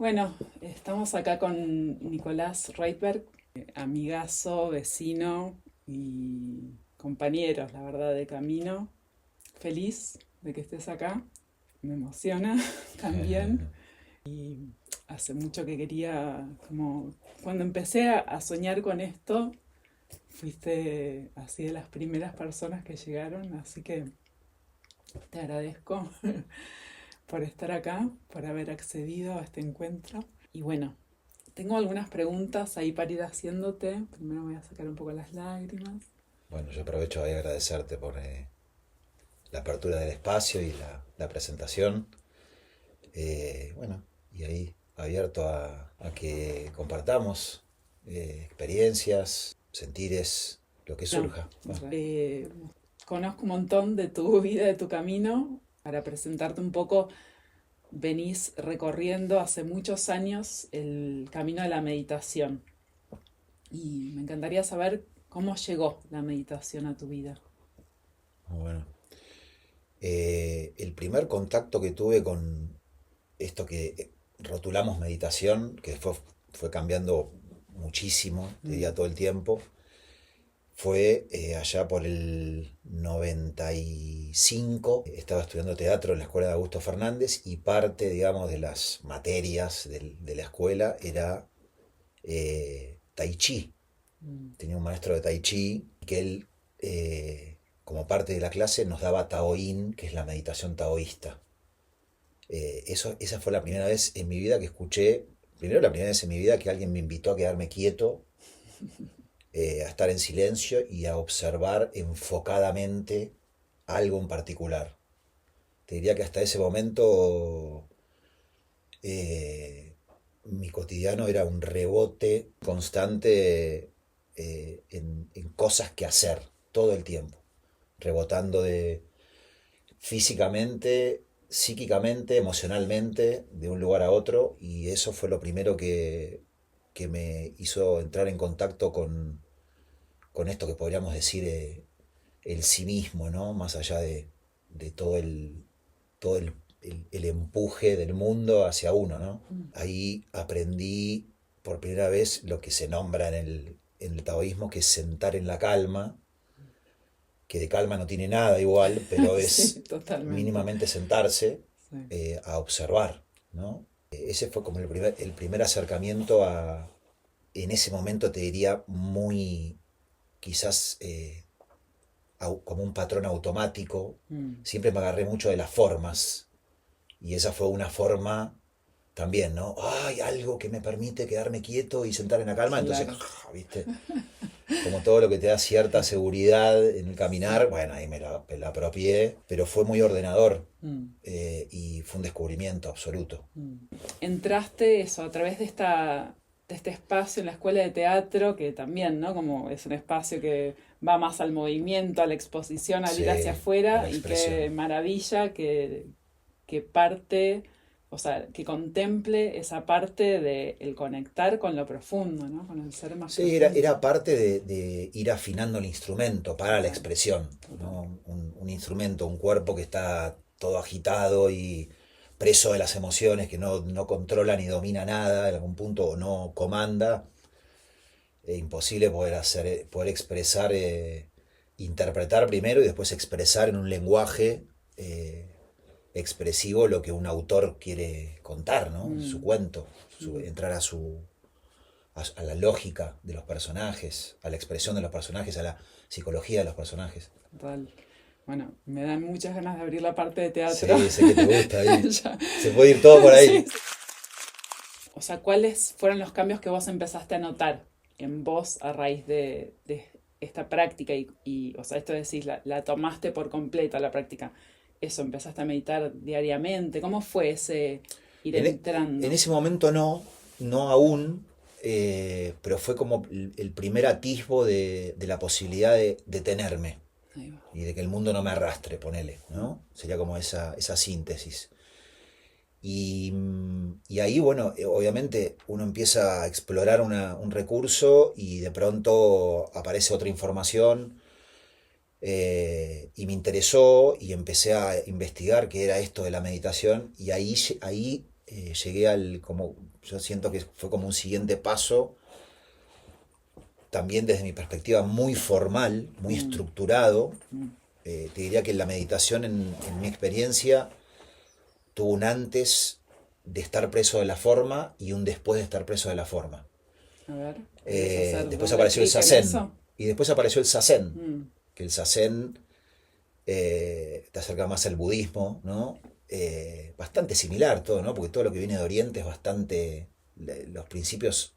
Bueno, estamos acá con Nicolás Reitberg, amigazo, vecino y compañeros, la verdad, de camino. Feliz de que estés acá, me emociona también. Hace mucho que quería, como cuando empecé a soñar con esto, fuiste así de las primeras personas que llegaron, así que te agradezco por estar acá, por haber accedido a este encuentro. Y bueno, tengo algunas preguntas ahí para ir haciéndote. Primero voy a sacar un poco las lágrimas. Bueno, yo aprovecho de agradecerte por la apertura del espacio y la presentación. Bueno, y ahí abierto a que compartamos experiencias, sentires, lo que No, surja. conozco un montón de tu vida, de tu camino. Para presentarte un poco, venís recorriendo hace muchos años el camino de la meditación. Y me encantaría saber cómo llegó la meditación a tu vida. Bueno, el primer contacto que tuve con esto que rotulamos meditación, que fue cambiando muchísimo, Mm. diría todo el tiempo, fue allá por el 95. Estaba estudiando teatro en la escuela de Augusto Fernández y parte, digamos, de las materias de la escuela era Tai Chi. Mm. Tenía un maestro de Tai Chi que él, como parte de la clase, nos daba Taoín, que es la meditación taoísta. Esa fue la primera vez en mi vida que escuché, primero la primera vez en mi vida que alguien me invitó a quedarme quieto, a estar en silencio y a observar enfocadamente algo en particular. Te diría que hasta ese momento eh, mi cotidiano era un rebote constante en cosas que hacer todo el tiempo, rebotando de físicamente, psíquicamente, emocionalmente, de un lugar a otro, y eso fue lo primero que me hizo entrar en contacto con esto que podríamos decir el sí mismo, ¿no? Más allá de todo el empuje del mundo hacia uno, ¿no? Mm. Ahí aprendí por primera vez lo que se nombra en el taoísmo, que es sentar en la calma, que de calma no tiene nada igual, pero Sí, es totalmente. mínimamente sentarse Sí. a observar, ¿no? Ese fue como el primer acercamiento en ese momento te diría, muy, quizás como un patrón automático. Mm. Siempre me agarré mucho de las formas y esa fue una forma también, ¿no? Hay algo que me permite quedarme quieto y sentar en la calma, entonces, Claro. ¿viste? Como todo lo que te da cierta seguridad en el caminar, bueno, ahí me la apropié, pero fue muy ordenador Mm. y fue un descubrimiento absoluto. Mm. Entraste eso a través de este espacio en la escuela de teatro, que también, ¿no? Como es un espacio que va más al movimiento, a la exposición, al Sí, ir hacia a la afuera, y qué expresión. maravilla que parte, o sea, que contemple esa parte de el conectar con lo profundo, ¿no? Con el ser más Sí, era profundo. parte de ir afinando el instrumento para la Total, expresión, total. ¿no? Un instrumento, un cuerpo que está todo agitado y preso de las emociones, que no controla ni domina nada, en algún punto o no comanda. Es imposible poder expresar, interpretar primero y después expresar en un lenguaje expresivo lo que un autor quiere contar, ¿no? Su Mm. cuento, Mm. entrar a la lógica de los personajes, a la expresión de los personajes, a la psicología de los personajes. Total. Bueno, me dan muchas ganas de abrir la parte de teatro. Sí, sé que te gusta ahí. Ya. Se puede ir todo por Sí, ahí. sí. O sea, ¿cuáles fueron los cambios que vos empezaste a notar en vos a raíz de esta práctica? O sea, esto decís, la tomaste por completo la práctica. Eso, empezaste a meditar diariamente. ¿Cómo fue ese ir En, e- en entrando? ese momento no aún, pero fue como el primer atisbo de la posibilidad de detenerme Ahí va. y de que el mundo no me arrastre, ponele, Mm. ¿no? Sería como esa síntesis. Y ahí, bueno, obviamente uno empieza a explorar un recurso y de pronto aparece otra información y me interesó y empecé a investigar qué era esto de la meditación y ahí llegué al, como yo siento que fue como un siguiente paso, también desde mi perspectiva muy formal, muy estructurado. Te diría que la meditación en mi experiencia tuvo un antes de estar preso de la forma y un después de estar preso de la forma. A ver, ¿querés hacer Después darle apareció el clic en Zazen. eso? Y después apareció el Zazen. Que el Zazen te acerca más al budismo, ¿no? Bastante similar todo, ¿no? Porque todo lo que viene de Oriente es bastante. Los principios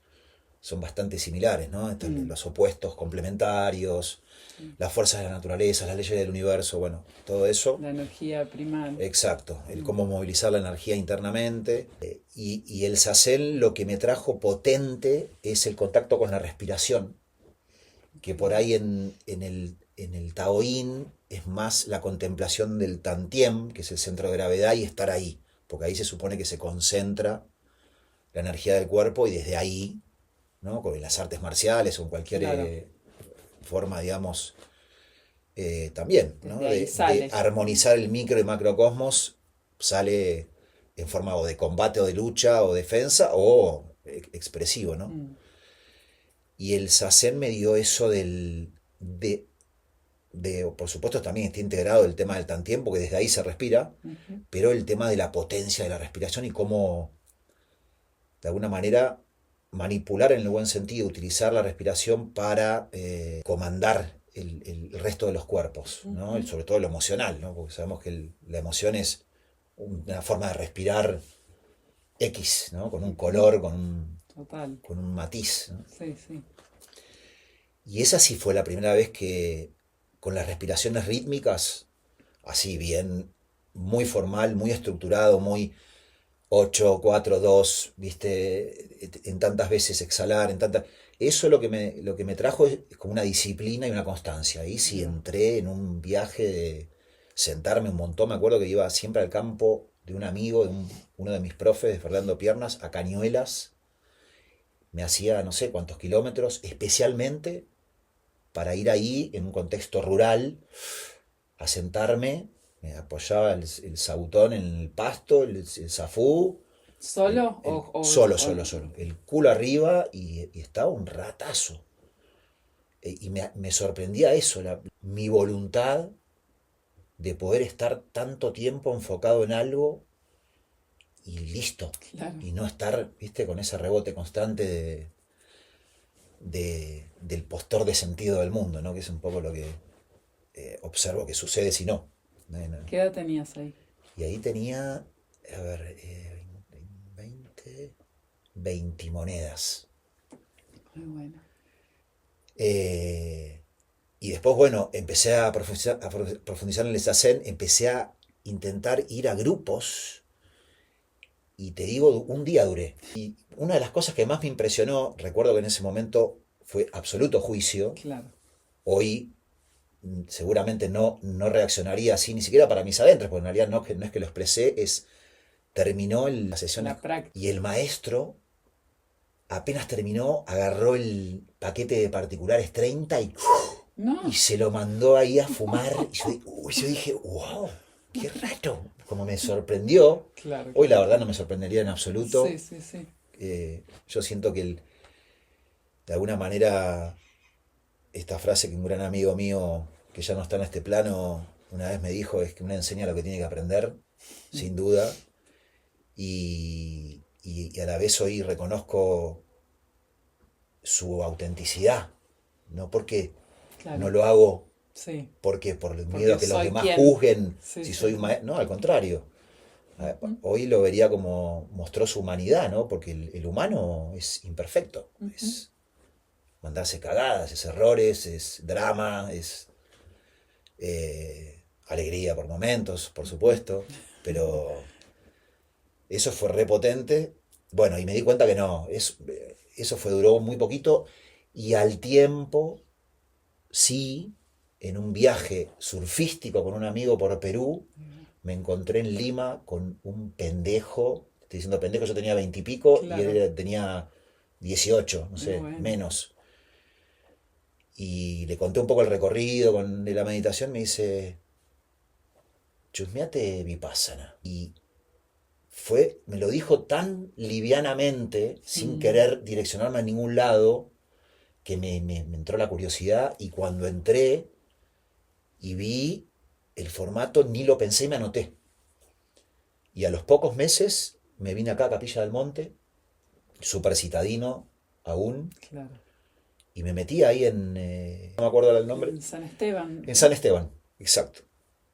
son bastante similares, ¿no? Los opuestos complementarios, las fuerzas de la naturaleza, las leyes del universo, bueno, todo eso. La energía primal. Exacto, el cómo movilizar la energía internamente. Y el Zazen lo que me trajo potente es el contacto con la respiración, que por ahí en el Taoín es más la contemplación del Tantiem, que es el centro de gravedad, y estar ahí, porque ahí se supone que se concentra la energía del cuerpo y desde ahí, ¿no? Con las artes marciales o en cualquier Claro. forma, digamos, también, ¿no? Desde ahí De sale. armonizar el micro y macrocosmos, sale en forma o de combate o de lucha o defensa o expresivo, ¿no? Y el Zazen me dio eso por supuesto también está integrado el tema del Tantien, porque desde ahí se respira, pero el tema de la potencia de la respiración y cómo, de alguna manera, manipular en el buen sentido, utilizar la respiración para comandar el resto de los cuerpos, ¿no? Sobre todo lo emocional, ¿no? Porque sabemos que la emoción es una forma de respirar X, ¿no? Con un color, Total. con un matiz, ¿no? Sí, sí. Y esa sí fue la primera vez que, con las respiraciones rítmicas, así bien, muy formal, muy estructurado, muy 8 4 2 ¿viste? En tantas veces exhalar, en tantas. Eso lo que me trajo es como una disciplina y una constancia. Ahí sí entré en un viaje de sentarme un montón. Me acuerdo que iba siempre al campo de un amigo, uno de mis profes, de Fernando Piernas, a Cañuelas. Me hacía no sé cuántos kilómetros, especialmente para ir ahí en un contexto rural, a sentarme, me apoyaba el sabutón en el pasto, el zafú, ¿Solo solo, el culo arriba y estaba un ratazo. Y me sorprendía eso, mi voluntad de poder estar tanto tiempo enfocado en algo y listo. Claro. Y no estar, viste, con ese rebote constante del postor de sentido del mundo, ¿no? Que es un poco lo que observo que sucede si no. ¿Qué edad tenías ahí? Y ahí tenía, a ver, 20 monedas. Muy bueno. Y después, bueno, empecé a profundizar en el Zazen, empecé a intentar ir a grupos y te digo, un día duré. Y una de las cosas que más me impresionó, recuerdo que en ese momento fue absoluto juicio. Claro. Hoy seguramente no reaccionaría así, ni siquiera para mis adentros, porque en realidad no es que lo expresé, terminó la sesión La práctica. y el maestro apenas terminó, agarró el paquete de particulares 30 No. y se lo mandó ahí a fumar. Y yo dije, wow, qué raro. Como me sorprendió. Claro, Hoy la claro. verdad no me sorprendería en absoluto. Sí, sí, sí. Yo siento que de alguna manera esta frase que un gran amigo mío que ya no está en este plano una vez me dijo es que uno enseña lo que tiene que aprender, sin duda. Y a la vez hoy reconozco su autenticidad, no porque Claro. no lo hago Sí. porque por el Porque miedo a que los soy demás quien. juzguen Sí, si sí, soy sí. un maestro. No, al contrario. Hoy lo vería como mostró su humanidad, ¿no? Porque el humano es imperfecto. Es mandarse cagadas, es errores, es drama, es alegría por momentos, por supuesto. Pero eso fue repotente. Bueno, y me di cuenta que no, eso duró muy poquito. Y al tiempo, sí, en un viaje surfístico con un amigo por Perú, me encontré en Lima con un pendejo. Estoy diciendo pendejo, yo tenía 20 y pico y Claro. él tenía 18, no sé, Bueno. menos. Y le conté un poco el recorrido de la meditación. Me dice, chusmeate Vipassana. Y me lo dijo tan livianamente, sin querer direccionarme a ningún lado, que me entró la curiosidad, y cuando entré y vi el formato, ni lo pensé y me anoté. Y a los pocos meses me vine acá a Capilla del Monte, súper citadino aún, Claro. y me metí ahí no me acuerdo el nombre. En San Esteban. En San Esteban, exacto.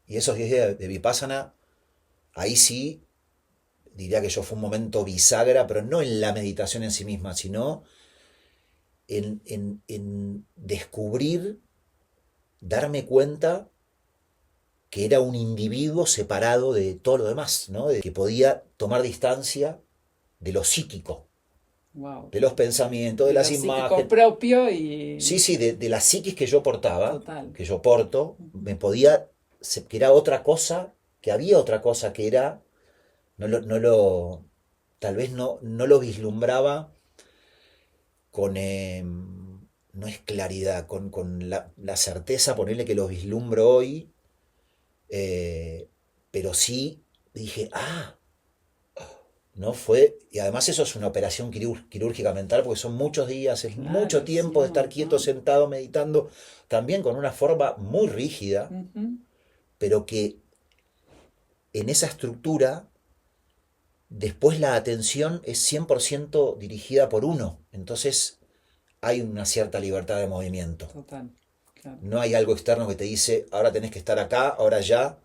Y esos 10 días de Vipassana, ahí sí, diría que yo fue un momento bisagra, pero no en la meditación en sí misma, sino en descubrir, darme cuenta que era un individuo separado de todo lo demás, ¿no? De que podía tomar distancia de lo psíquico, Wow. de los pensamientos, de De lo las psíquico imágenes. propio y Sí, sí, de la psiquis que yo portaba, total. que yo porto, me podía, que era otra cosa, que había otra cosa que era, tal vez no lo vislumbraba con, no es claridad, con la certeza, ponerle que lo vislumbro hoy, eh, pero sí dije, no fue, y además eso es una operación quirúrgica mental, porque son muchos días, es mucho Claro, sí, tiempo de un estar quieto, montón. sentado, meditando, también con una forma muy rígida, Ujú. pero que en esa estructura, después la atención es 100% dirigida por uno, entonces hay una cierta libertad de movimiento. Total, claro. No hay algo externo que te dice, ahora tenés que estar acá, ahora ya.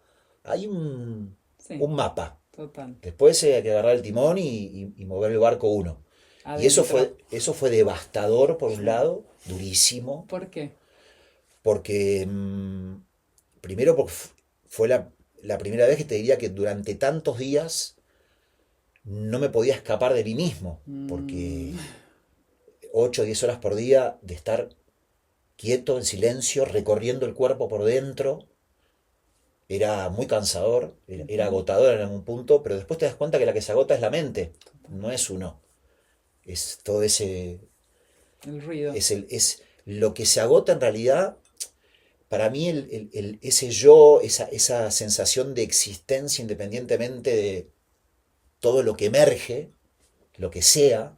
Hay Sí, un mapa. total. Después hay que agarrar el timón y mover el barco uno. Y Adentro. eso fue devastador por un Claro. lado, durísimo, ¿Por qué? porque primero porque fue la primera vez que te diría que durante tantos días no me podía escapar de mí mismo, Mm, porque 8 o 10 horas por día de estar quieto, en silencio, recorriendo el cuerpo por dentro, era muy cansador, era ujú. agotador en algún punto, pero después te das cuenta que la que se agota es la mente, Total. no es uno. Es todo ese, El ruido. es lo que se agota en realidad. Para mí ese yo, esa sensación de existencia independientemente de todo lo que emerge, lo que sea,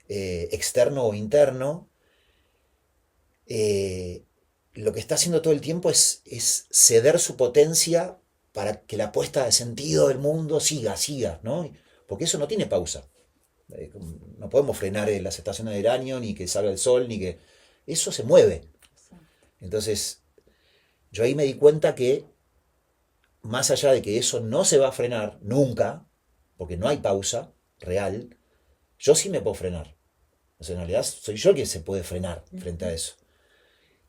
externo o interno, eh, lo que está haciendo todo el tiempo es ceder su potencia para que la puesta de sentido del mundo siga, ¿no? Porque eso no tiene pausa. No podemos frenar las estaciones del año, ni que salga el sol, ni que... Eso se mueve. Exacto. Entonces, yo ahí me di cuenta que, más allá de que eso no se va a frenar nunca, porque no hay pausa real, yo sí me puedo frenar. O sea, en realidad soy yo quien se puede frenar frente a Ujú. eso.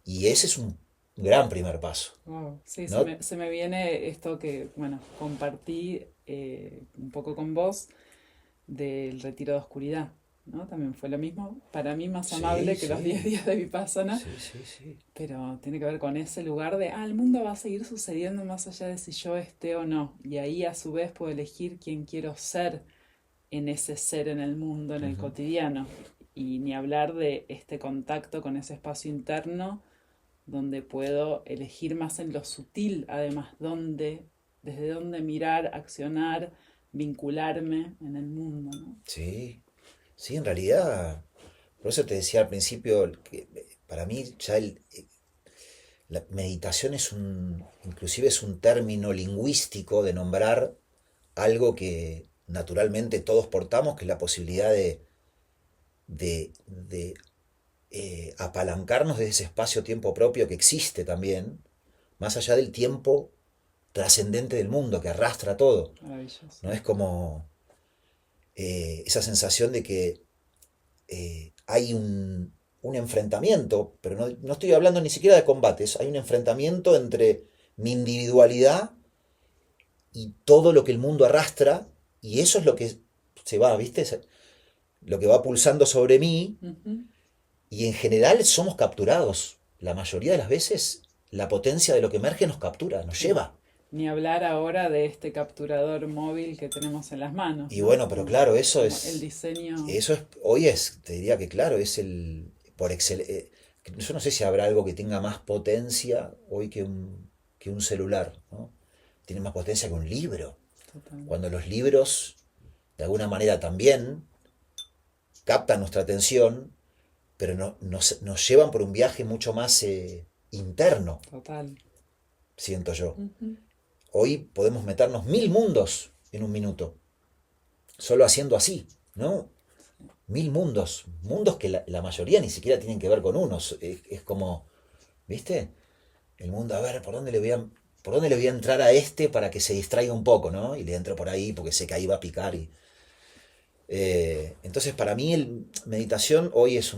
Y ese es un gran primer paso, Wow. Sí, ¿no? se me viene esto que, bueno, compartí un poco con vos del retiro de oscuridad, ¿no? También fue lo mismo, para mí más Sí, amable que los 10 sí, días de Vipassana, sí, sí, sí. pero tiene que ver con ese lugar de, el mundo va a seguir sucediendo más allá de si yo esté o no. Y ahí a su vez puedo elegir quién quiero ser en ese ser en el mundo, en el Ujú. cotidiano. Y ni hablar de este contacto con ese espacio interno donde puedo elegir más en lo sutil, además, desde dónde mirar, accionar, vincularme en el mundo, ¿no? Sí, sí, en realidad, por eso te decía al principio que para mí ya la meditación inclusive es un término lingüístico de nombrar algo que naturalmente todos portamos, que es la posibilidad de apalancarnos de ese espacio-tiempo propio que existe también, más allá del tiempo trascendente del mundo que arrastra todo. Maravilloso. ¿No? Es como esa sensación de que hay un enfrentamiento, pero no estoy hablando ni siquiera de combates, hay un enfrentamiento entre mi individualidad y todo lo que el mundo arrastra, y eso es lo que se va, ¿viste? Lo que va pulsando sobre mí, Ujú. y en general somos capturados. La mayoría de las veces la potencia de lo que emerge nos captura, nos Sí. lleva. Ni hablar ahora de este capturador móvil que tenemos en las manos, Y ¿no? bueno, pero claro, Como el diseño. hoy te diría que claro, es por yo no sé si habrá algo que tenga más potencia hoy que un celular, ¿no? Tiene más potencia que un libro. Totalmente. Cuando los libros, de alguna manera también, captan nuestra atención, pero nos llevan por un viaje mucho más interno, Total. siento yo. Ujú. Hoy podemos meternos 1000 mundos en un minuto, solo haciendo así, ¿no? 1000 mundos, mundos que la mayoría ni siquiera tienen que ver con unos. Es como, ¿viste? El mundo, a ver, por dónde le voy a entrar a este para que se distraiga un poco, ¿no? Y le entro por ahí porque sé que ahí va a picar. Entonces, para mí, meditación hoy es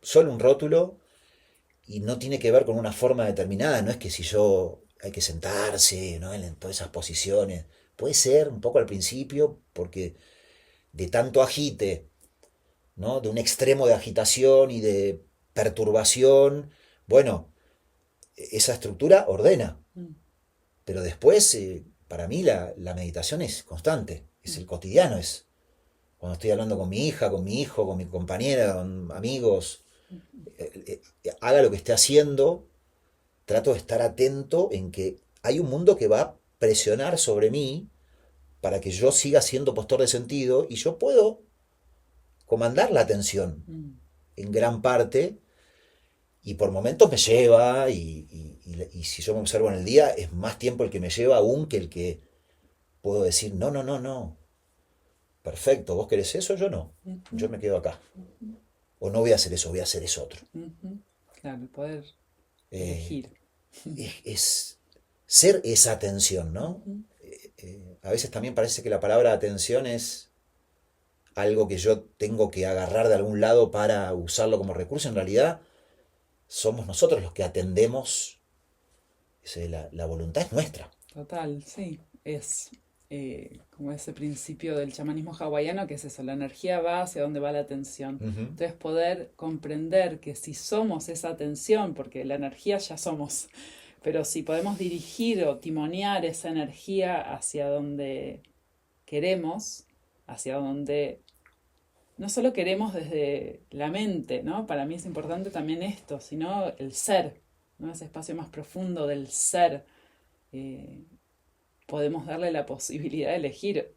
solo un rótulo y no tiene que ver con una forma determinada. No es que si yo hay que sentarse, ¿no? En todas esas posiciones. Puede ser un poco al principio, porque de tanto agite, ¿no? De un extremo de agitación y de perturbación, bueno, esa estructura ordena, Mm, pero después, para mí, la meditación es constante, es mm, el cotidiano, es cuando estoy hablando con mi hija, con mi hijo, con mi compañera, con amigos, haga lo que esté haciendo, trato de estar atento en que hay un mundo que va a presionar sobre mí para que yo siga siendo postor de sentido y yo puedo comandar la atención mm. en gran parte y por momentos me lleva y si yo me observo en el día es más tiempo el que me lleva aún que el que puedo decir, no, no, no, no, perfecto, vos querés eso, yo no, yo Ujú, me quedo acá. ujú, O no voy a hacer eso, voy a hacer eso otro. ujú. Claro, el poder Eh, elegir. es ser esa atención, ¿no? Ujú. A veces también parece que la palabra atención es algo que yo tengo que agarrar de algún lado para usarlo como recurso. En realidad somos nosotros los que atendemos, la voluntad es nuestra. Total, sí. Es como ese principio del chamanismo hawaiano, que es eso, la energía va hacia donde va la atención. Ujú, Entonces poder comprender que si somos esa atención, porque la energía ya somos, pero si podemos dirigir o timonear esa energía hacia donde queremos, hacia donde no solo queremos desde la mente, ¿no? Para mí es importante también esto, sino el ser, ¿no? Ese espacio más profundo del ser. eh, Podemos darle la posibilidad de elegir.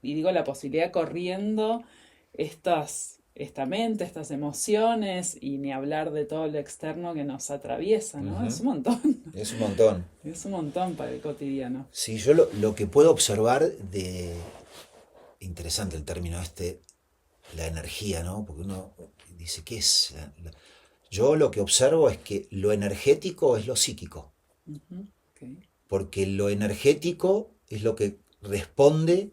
Y digo la posibilidad corriendo esta mente, estas emociones, y ni hablar de todo lo externo que nos atraviesa, ¿no? Es ujú. un montón, Es un montón. es un montón para el cotidiano. Si yo lo que puedo observar de... Interesante el término este, la energía, ¿no? Porque uno dice, ¿qué es? Yo lo que observo es que lo energético es lo psíquico, Ujú, ok, porque lo energético es lo que responde,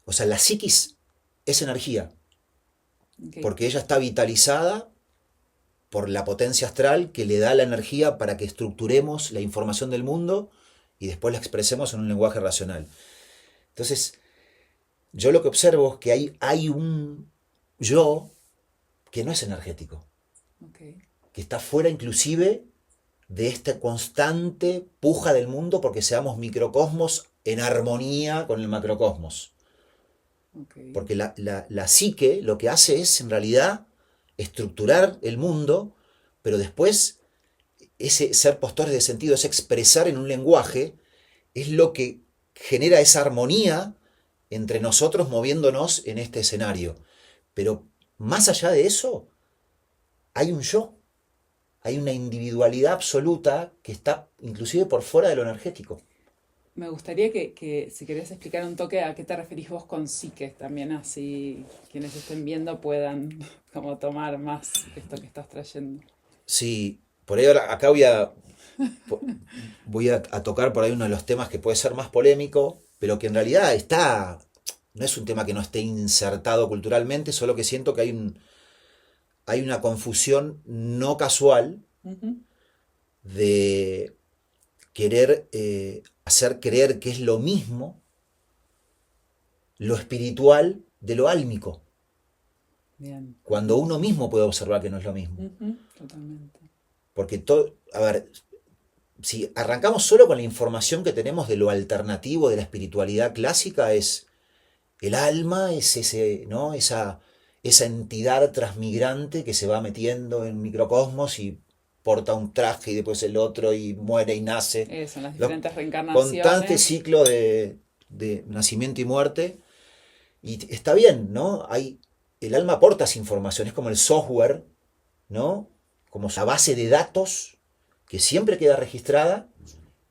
o sea, la psiquis es energía, ok, porque ella está vitalizada por la potencia astral que le da la energía para que estructuremos la información del mundo y después la expresemos en un lenguaje racional. Entonces, yo lo que observo es que hay un yo que no es energético, ok, que está fuera inclusive de esta constante puja del mundo porque seamos microcosmos en armonía con el macrocosmos. ok. Porque la psique lo que hace es en realidad estructurar el mundo, pero después ese ser postores de sentido, ese expresar en un lenguaje, es lo que genera esa armonía entre nosotros moviéndonos en este escenario. Pero más allá de eso, hay un yo, hay una individualidad absoluta que está inclusive por fuera de lo energético. Me gustaría que si querés explicar un toque a qué te referís vos con psique, también así quienes estén viendo puedan como tomar más esto que estás trayendo. Sí, por ahí ahora, acá voy a tocar por ahí uno de los temas que puede ser más polémico, pero que en realidad no es un tema que no esté insertado culturalmente, solo que siento que hay una confusión no casual Ujú, de querer hacer creer que es lo mismo lo espiritual de lo álmico, bien. cuando uno mismo puede observar que no es lo mismo. Ujú, totalmente. Porque todo, a ver, si arrancamos solo con la información que tenemos de lo alternativo de la espiritualidad clásica, es el alma, es ese, ¿no? Esa entidad transmigrante que se va metiendo en microcosmos y porta un traje y después el otro y muere y nace. Eso, en las Lo- diferentes Constante reencarnaciones. ciclo de nacimiento y muerte. Y está bien, ¿no? El alma aporta esa información, es como el software, ¿no? Como la base de datos que siempre queda registrada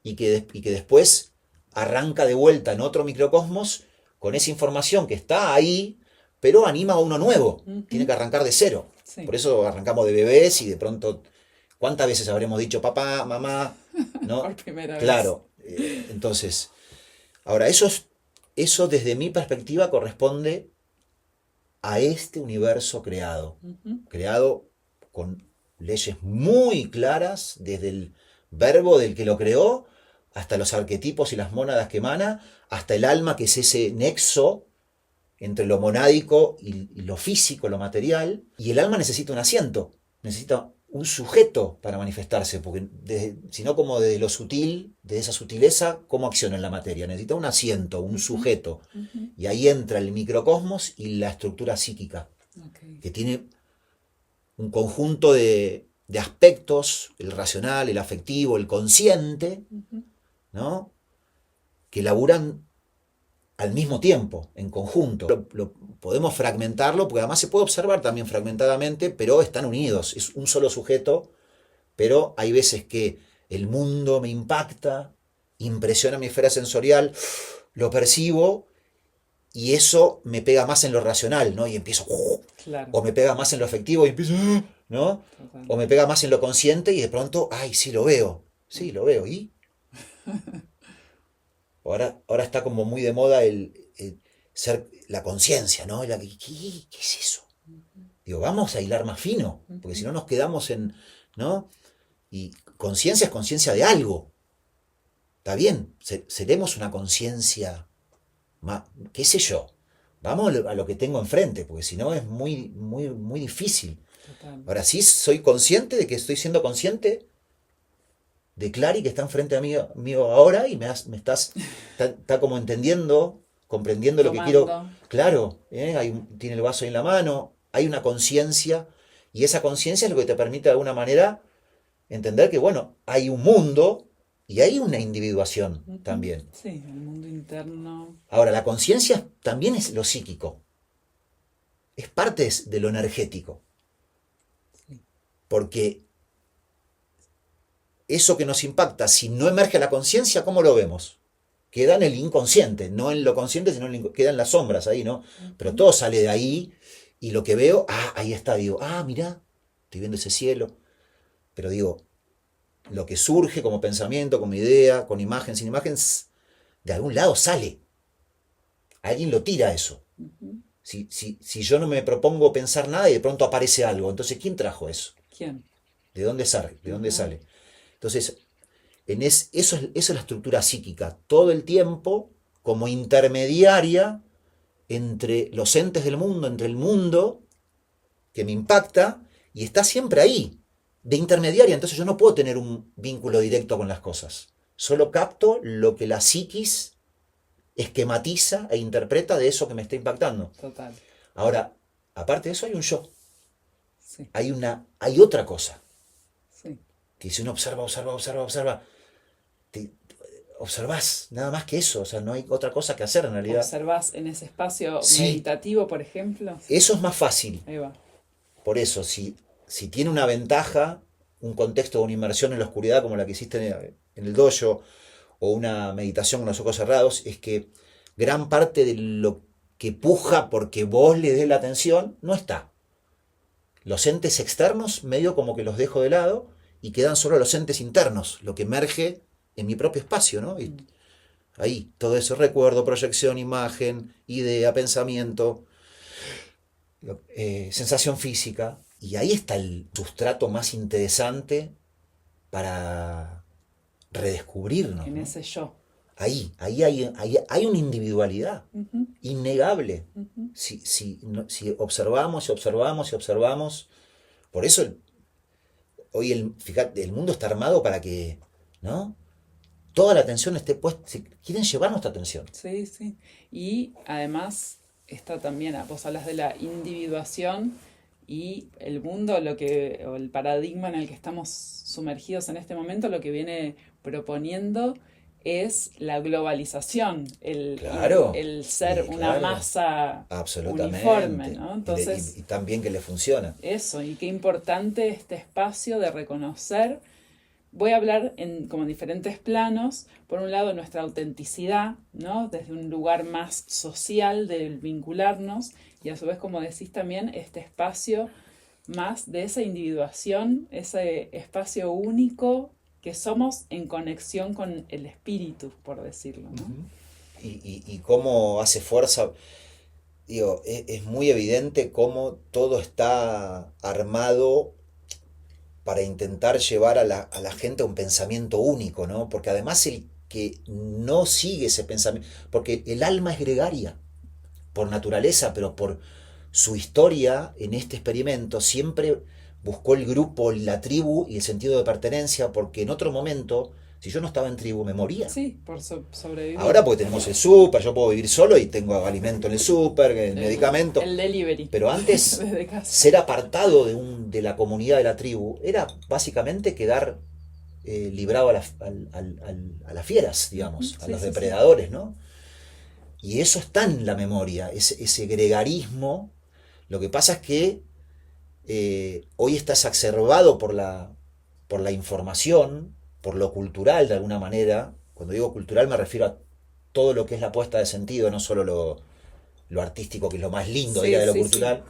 y que después arranca de vuelta en otro microcosmos con esa información que está ahí, pero anima a uno nuevo. Tiene que Ujú. arrancar de cero. Sí, Por eso arrancamos de bebés y de pronto, ¿cuántas veces habremos dicho papá, mamá? ¿No? por primera vez. Claro. Entonces, ahora, eso desde mi perspectiva corresponde a este universo creado. Ujú. Creado con leyes muy claras, desde el verbo del que lo creó, hasta los arquetipos y las mónadas que emana, hasta el alma, que es ese nexo entre lo monádico y lo físico, lo material. Y el alma necesita un asiento, necesita un sujeto para manifestarse, porque si no, como de lo sutil, de esa sutileza, ¿cómo acciona en la materia? Necesita un asiento, un Ujú. sujeto. Ujú. Y ahí entra el microcosmos y la estructura psíquica, Ok. que tiene un conjunto de aspectos, el racional, el afectivo, el consciente, Ujú. ¿no? Que laburan al mismo tiempo, en conjunto. Podemos fragmentarlo, porque además se puede observar también fragmentadamente, pero están unidos. Es un solo sujeto, pero hay veces que el mundo me impacta, impresiona mi esfera sensorial, lo percibo y eso me pega más en lo racional, ¿no? Y empiezo, Claro, o me pega más en lo afectivo y empiezo, ¿no? total. O me pega más en lo consciente y de pronto, ay, sí lo veo, sí lo veo. ¿Y? Ahora está como muy de moda el ser la conciencia, ¿no? ¿Qué es eso? Digo, vamos a hilar más fino, porque si Ujú. no nos quedamos en, ¿no? Y conciencia es conciencia de algo. Está bien, seremos una conciencia, qué sé yo. Vamos a lo que tengo enfrente, porque si no es muy, muy, muy difícil. Total. Ahora sí soy consciente de que estoy siendo consciente de Clary que está enfrente a mío ahora y está como entendiendo, comprendiendo lo que quiero. Tomando. Claro, tiene el vaso ahí en la mano, hay una conciencia y esa conciencia es lo que te permite de alguna manera entender que, bueno, hay un mundo y hay una individuación Ujú. también. Sí, el mundo interno. Ahora, la conciencia también es lo psíquico, es parte de lo energético, Sí. porque eso que nos impacta, si no emerge la conciencia, ¿cómo lo vemos? Queda en el inconsciente, no en lo consciente, sino queda en las sombras ahí, ¿no? Pero Ujú. todo sale de ahí y lo que veo, ahí está, digo, mirá, estoy viendo ese cielo. Pero digo, lo que surge como pensamiento, como idea, con imagen, sin imagen, de algún lado sale. Alguien lo tira eso. Ujú. Si yo no me propongo pensar nada y de pronto aparece algo, entonces, ¿quién trajo eso? ¿Quién? ¿De dónde sale? ¿De dónde Ajá. sale? Entonces, eso es la estructura psíquica, todo el tiempo como intermediaria entre los entes del mundo, entre el mundo que me impacta, y está siempre ahí, de intermediaria. Entonces yo no puedo tener un vínculo directo con las cosas. Solo capto lo que la psiquis esquematiza e interpreta de eso que me está impactando. Total. Ahora, aparte de eso hay un yo, Sí, hay otra cosa, sí. que si uno observa, te observás, nada más que eso, o sea, no hay otra cosa que hacer en realidad. ¿Observás en ese espacio Sí, meditativo, por ejemplo? Sí. eso es más fácil. Ahí va. Por eso, si tiene una ventaja, un contexto de una inmersión en la oscuridad como la que hiciste en el dojo, o una meditación con los ojos cerrados, es que gran parte de lo que puja porque vos le des la atención no está. Los entes externos medio como que los dejo de lado y quedan solo los entes internos, lo que emerge en mi propio espacio, ¿no? Y Mm. ahí, todo eso, recuerdo, proyección, imagen, idea, pensamiento, sensación física, y ahí está el sustrato más interesante para redescubrirnos, En ¿no? ese yo. Ahí hay una individualidad Ujú. innegable. Ujú. Si observamos y observamos y observamos, por eso hoy fíjate, el mundo está armado para que, ¿no? Toda la atención esté puesta, si quieren llevar nuestra atención. Sí, sí. Y además está también, vos hablas de la individuación y el mundo, o el paradigma en el que estamos sumergidos en este momento, lo que viene proponiendo es la globalización, Claro, el ser una claro, masa uniforme, absolutamente. ¿no? Y, Entonces, y tan bien que le funciona. eso, y qué importante este espacio de reconocer. Voy a hablar en como diferentes planos. Por un lado, nuestra autenticidad, ¿no? Desde un lugar más social del vincularnos, y a su vez, como decís también, este espacio más de esa individuación, ese espacio único que somos en conexión con el espíritu, por decirlo, ¿no? Ujú. Y cómo hace fuerza, digo, es muy evidente cómo todo está armado para intentar llevar a la gente a un pensamiento único, ¿no? Porque además el que no sigue ese pensamiento, porque el alma es gregaria por naturaleza, pero por su historia en este experimento siempre buscó el grupo, la tribu y el sentido de pertenencia, porque en otro momento, si yo no estaba en tribu, me moría. Sí, por sobrevivir. Ahora porque tenemos el súper, yo puedo vivir solo y tengo alimento en el súper, el medicamento. El delivery. Pero antes, Desde casa. ser apartado de la comunidad de la tribu era básicamente quedar librado a las fieras, digamos, a Sí, los sí, sí. depredadores, ¿no? Y eso está en la memoria, ese gregarismo. Lo que pasa es que hoy está exacerbado por la información, por lo cultural de alguna manera. Cuando digo cultural me refiero a todo lo que es la puesta de sentido, no solo lo artístico, que es lo más lindo Sí, de lo sí, sí. cultural.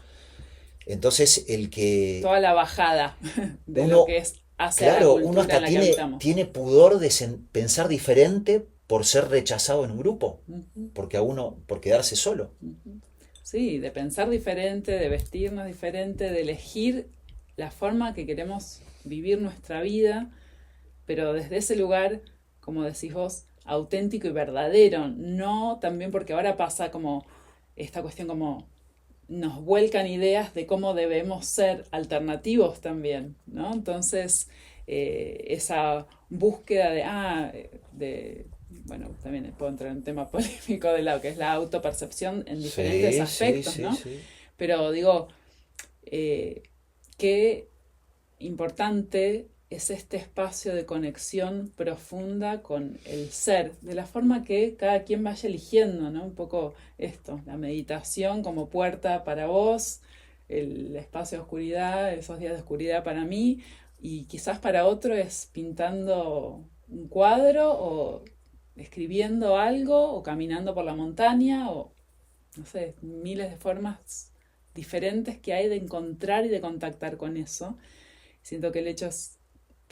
Entonces, el que Toda la bajada de lo uno, que es hacia la claro, uno cultura hasta en la que tiene, habitamos. tiene pudor de pensar diferente por ser rechazado en un grupo, Ujú, porque a uno, por quedarse solo. ujú. Sí, de pensar diferente, de vestirnos diferente, de elegir la forma que queremos vivir nuestra vida, pero desde ese lugar, como decís vos, auténtico y verdadero, no también porque ahora pasa como esta cuestión como nos vuelcan ideas de cómo debemos ser alternativos también, ¿no? Entonces, esa búsqueda bueno, también puedo entrar en un tema polémico de lo que es la autopercepción en diferentes Sí, sí, aspectos, sí, ¿no? sí. Pero digo, qué importante es este espacio de conexión profunda con el ser, de la forma que cada quien vaya eligiendo, ¿no? Un poco esto, la meditación como puerta para vos, el espacio de oscuridad, esos días de oscuridad para mí, y quizás para otro es pintando un cuadro o escribiendo algo o caminando por la montaña o, no sé, miles de formas diferentes que hay de encontrar y de contactar con eso. Siento que el hecho es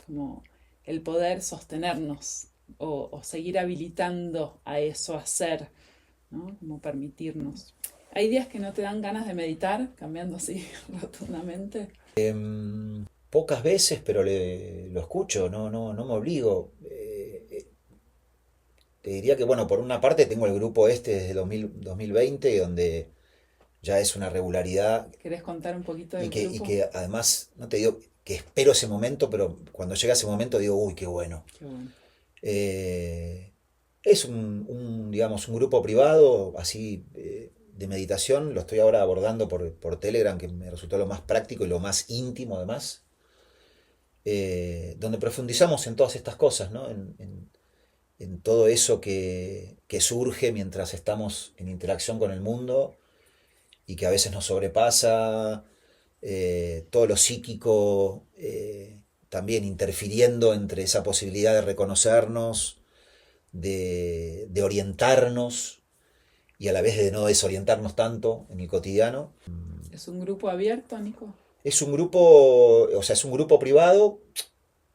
como el poder sostenernos o seguir habilitando a eso, a ser, ¿no? Como permitirnos. Hay días que no te dan ganas de meditar, cambiando así rotundamente. Pocas veces, pero lo escucho, no me obligo. Te diría que, bueno, por una parte tengo el grupo este desde 2020, donde ya es una regularidad ¿Querés contar un poquito y del y grupo? que además, no te digo que espero ese momento, pero cuando llega ese momento digo, uy, qué bueno. Qué bueno. Eh, es digamos, un grupo privado, así, de meditación. Lo estoy ahora abordando por Telegram, que me resultó lo más práctico y lo más íntimo además. Donde profundizamos en todas estas cosas, ¿no? En todo eso que surge mientras estamos en interacción con el mundo y que a veces nos sobrepasa, todo lo psíquico, también interfiriendo entre esa posibilidad de reconocernos, de orientarnos y a la vez de no desorientarnos tanto en el cotidiano. ¿Es un grupo abierto, Nico? Es un grupo, o sea, es un grupo privado,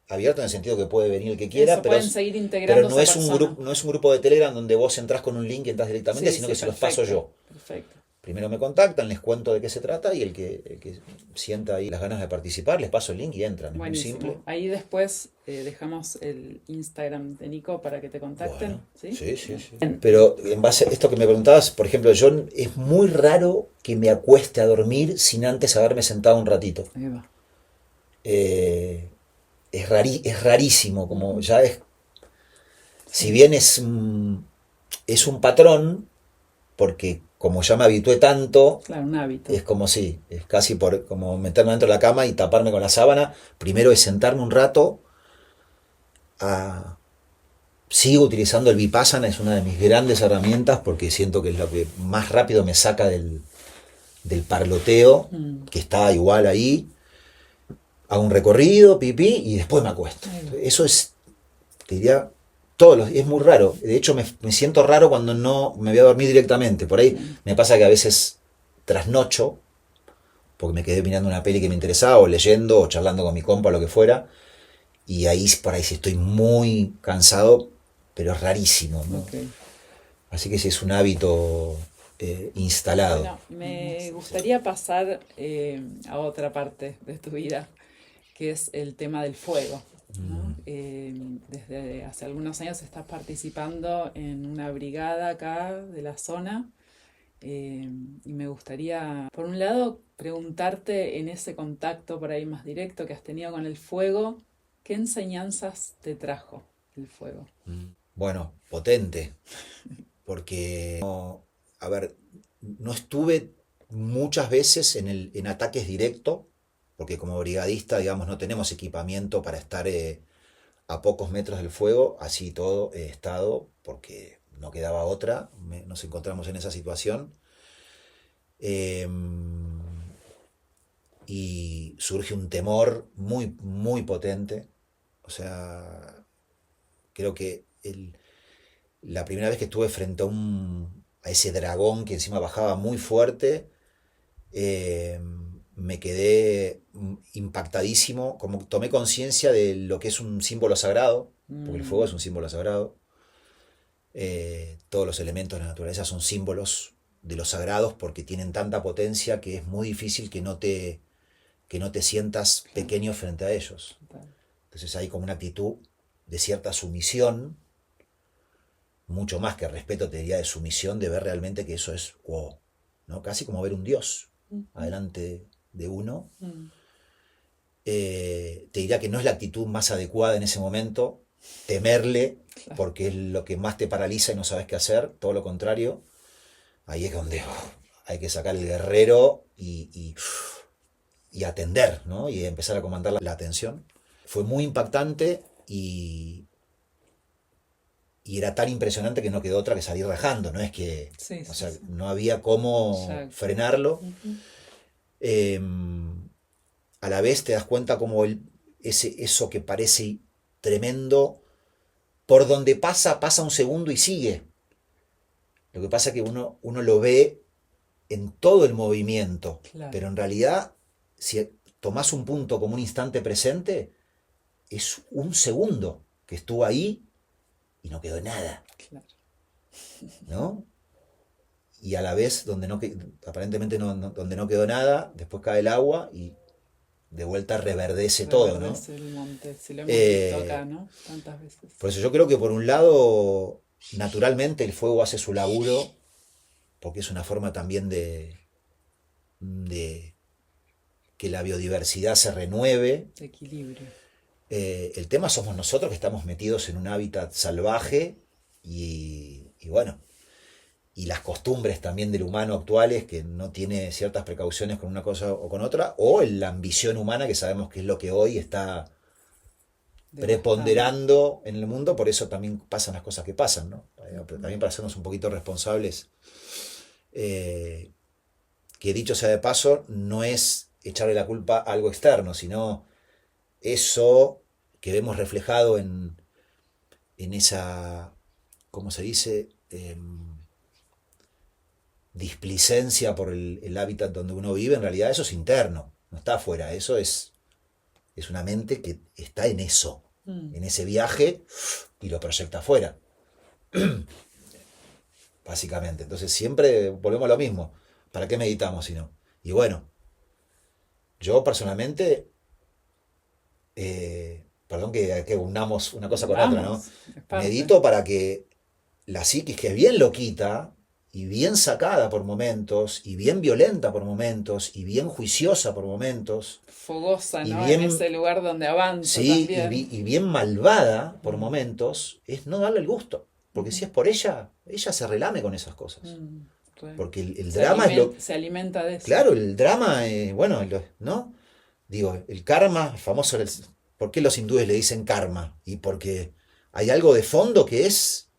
abierto en el sentido que puede venir el que quiera, Eso, pueden seguir pero integrando no esa es un persona. grupo, no es un grupo de Telegram donde vos entrás con un link y entras directamente, Sí, sino sí, que se los paso perfecto. yo. Perfecto. Primero me contactan, les cuento de qué se trata y el que sienta ahí las ganas de participar, les paso el link y entran. Es muy simple. Buenísimo. Ahí después dejamos el Instagram de Nico para que te contacten. Bueno, ¿Sí? sí, sí, Bien. sí. Pero en base a esto que me preguntabas, por ejemplo, yo es muy raro que me acueste a dormir sin antes haberme sentado un ratito. Ahí va. Eh, es rarísimo, como Ujú. ya es, si Sí. bien es un patrón, porque como ya me habitué tanto, Claro, un hábito. es como si, es casi como meterme dentro de la cama y taparme con la sábana. Primero es sentarme un rato a... Sigo utilizando el Vipassana, es una de mis grandes herramientas porque siento que es lo que más rápido me saca del parloteo, que está igual ahí. Hago un recorrido, pipí, y después me acuesto. Eso es, te diría, es muy raro. De hecho, me siento raro cuando no me voy a dormir directamente. Por ahí me pasa que a veces trasnocho, porque me quedé mirando una peli que me interesaba, o leyendo, o charlando con mi compa, o lo que fuera, y ahí por ahí sí estoy muy cansado, pero es rarísimo, ¿no? Okay. Así que sí es un hábito instalado. Bueno, me gustaría pasar a otra parte de tu vida, que es el tema del fuego, ¿no? Desde hace algunos años estás participando en una brigada acá de la zona, y me gustaría, por un lado, preguntarte en ese contacto por ahí más directo que has tenido con el fuego, ¿qué enseñanzas te trajo el fuego? Bueno, potente, porque, no, a ver, no estuve muchas veces en ataques directos, porque como brigadista, digamos, no tenemos equipamiento para estar a pocos metros del fuego, así todo he estado, porque no quedaba otra, nos encontramos en esa situación. Eh, y surge un temor muy, muy potente. O sea, creo que la primera vez que estuve frente a ese dragón que encima bajaba muy fuerte, eh, me quedé impactadísimo, como tomé conciencia de lo que es un símbolo sagrado, porque el fuego es un símbolo sagrado. Todos los elementos de la naturaleza son símbolos de los sagrados porque tienen tanta potencia que es muy difícil que no te sientas pequeño frente a ellos. Entonces hay como una actitud de cierta sumisión, mucho más que respeto, te diría, de sumisión, de ver realmente que eso es wow, ¿no? Casi como ver un dios adelante de uno. Te diría que no es la actitud más adecuada en ese momento, temerle, porque es lo que más te paraliza y no sabes qué hacer, todo lo contrario. Ahí es donde hay que sacar el guerrero y atender, ¿no? Y empezar a comandar la atención. Fue muy impactante y era tan impresionante que no quedó otra que salir rajando, no es que, sí, o sea, sí. no había cómo frenarlo. A la vez te das cuenta como eso que parece tremendo, por donde pasa un segundo y sigue. Lo que pasa es que uno lo ve en todo el movimiento, pero en realidad, si tomás un punto como un instante presente, es un segundo que estuvo ahí y no quedó nada. ¿No? Y a la vez, aparentemente donde no quedó nada, después cae el agua y de vuelta reverdece todo, ¿no? El monte, si lo hemos visto acá, ¿no? Tantas veces. Por eso yo creo que por un lado, naturalmente el fuego hace su laburo, porque es una forma también de que la biodiversidad se renueve. De equilibrio. El tema somos nosotros que estamos metidos en un hábitat salvaje y bueno, y las costumbres también del humano actuales que no tiene ciertas precauciones con una cosa o con otra, o la ambición humana que sabemos que es lo que hoy está preponderando en el mundo, por eso también pasan las cosas que pasan, ¿no? También para hacernos un poquito responsables, que dicho sea de paso, no es echarle la culpa a algo externo, sino eso que vemos reflejado en esa, ¿cómo se dice? Displicencia por el hábitat donde uno vive, en realidad eso es interno, no está afuera, eso es una mente que está en eso, en ese viaje y lo proyecta afuera. Básicamente, entonces siempre volvemos a lo mismo, ¿para qué meditamos si no? Y bueno, yo personalmente, perdón que unamos una cosa con otra, ¿no? Medito para que la psiquis, que es bien loquita y bien sacada por momentos, y bien violenta por momentos, y bien juiciosa por momentos. Fogosa, ¿no? Bien, en ese lugar donde avanza. Sí, también. Y bien malvada por momentos, es no darle el gusto. Porque si es por ella se relame con esas cosas. Porque el drama es lo... Se alimenta de eso. Claro, el drama, bueno, ¿no? Digo, el karma, famoso, ¿por qué los hindúes le dicen karma? Y porque hay algo de fondo que es,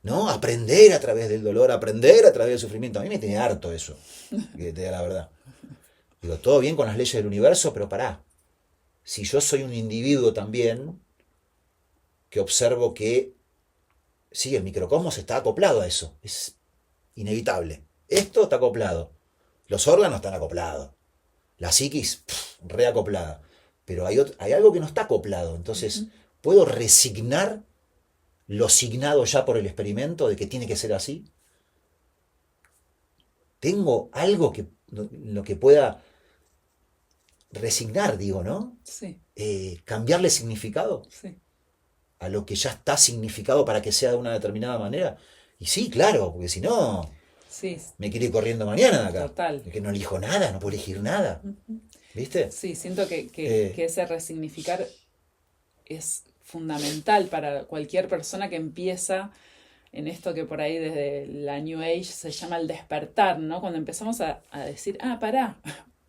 ¿no? Aprender a través del dolor, aprender a través del sufrimiento. A mí me tiene harto eso, que te da la verdad. Digo, todo bien con las leyes del universo, pero pará. Si yo soy un individuo también que observo que, sí, el microcosmos está acoplado a eso, es inevitable. Esto está acoplado. Los órganos están acoplados. La psiquis, reacoplada. Pero hay algo que no está acoplado. Entonces, ¿puedo resignar lo signado ya por el experimento de que tiene que ser así? ¿Tengo algo que lo que pueda resignar, digo, ¿no? Sí, Cambiarle significado sí. a lo que ya está significado para que sea de una determinada manera. Y sí, claro, porque si no, Sí, me quiero ir corriendo mañana de acá. total. Es que no elijo nada, no puedo elegir nada. ¿Viste? Sí, siento Eh, que ese resignificar es fundamental para cualquier persona que empieza en esto que por ahí desde la New Age se llama el despertar, ¿no? Cuando empezamos a decir, pará,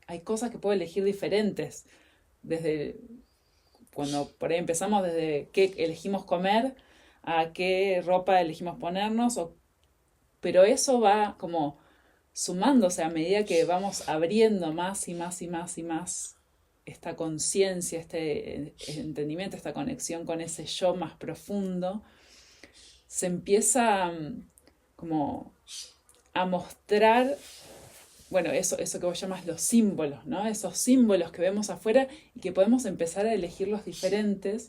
hay cosas que puedo elegir diferentes. Desde cuando por ahí empezamos desde qué elegimos comer a qué ropa elegimos ponernos, pero eso va como sumándose a medida que vamos abriendo más y más y más y más esta conciencia, este entendimiento, esta conexión con ese yo más profundo, se empieza como a mostrar, bueno, eso que vos llamas los símbolos, ¿no? Esos símbolos que vemos afuera y que podemos empezar a elegir los diferentes